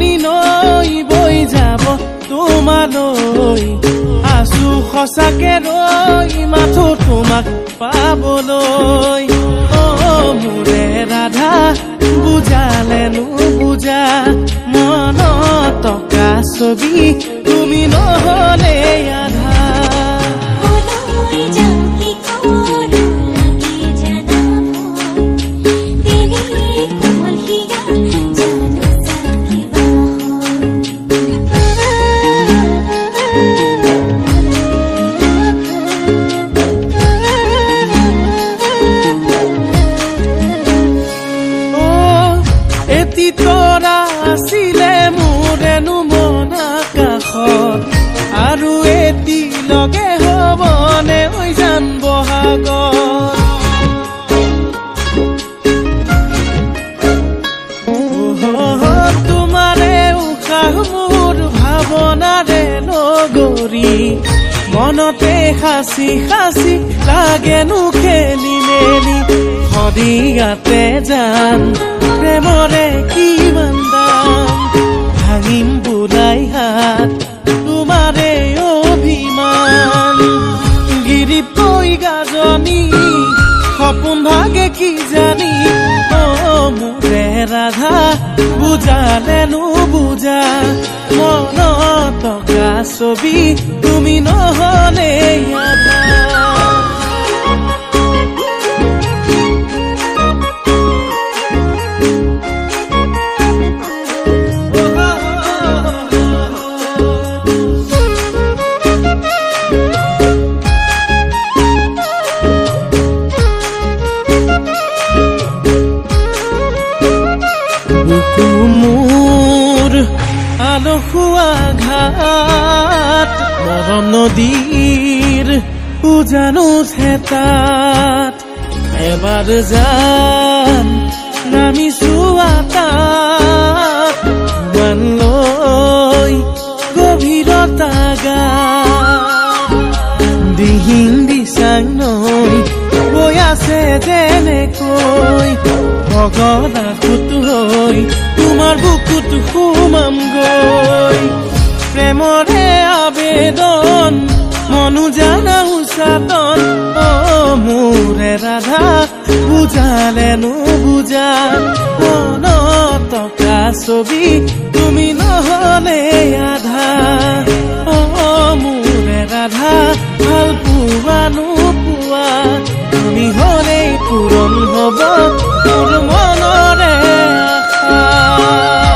জীৱনী নৈ বৈ যাব তোমালৈ আছো সঁচাকে ৰৈ মাথো তোমাক পাবলৈ মোৰে ৰাধা বুজালে নুবুজা মন টকা ছবি তুমি নহলে আধা তৰা আছিলে মোৰেনো মন আকাশত আৰু এটি লগে হবনে ঐ জান বহাগত তোমাৰে উশাহ মোৰ ভাৱনাৰে নগৰী মনতে সাঁচি সাঁচি লাগেনো খেলি মেলি সদিয়াতে যান প্ৰেমৰে কিমান দাম ভাঙিম বুলাই হাত তোমাৰে অভিমান গিৰিপৈ গাজনী সপোন ভাগে কি জানি মোৰে ৰাধা বুজালে নুবুজা মন টকা ছবি তুমি নহলে আধা মোৰ আলসুৱা ঘাট মৰম নদীৰ উজানো তাত এবাৰ যাম নামিছো তাত মান লৈ গভীৰতা গা দিহিং দিচাং নৈ বৈ আছে যেনেকৈ ভগনা কুত হৈ তোমাৰ বুকুত সোমাম গৈ প্ৰেমৰে আবেদন মনো জানা উচাতন মোৰে ৰাধা বুজালে নুবুজা মন টকা ছবি তুমি নহলে আধা মোৰে ৰাধা ভাল পোৱা নোপোৱা তুমি হলেই পূৰণ হব মোৰ মনৰে আশা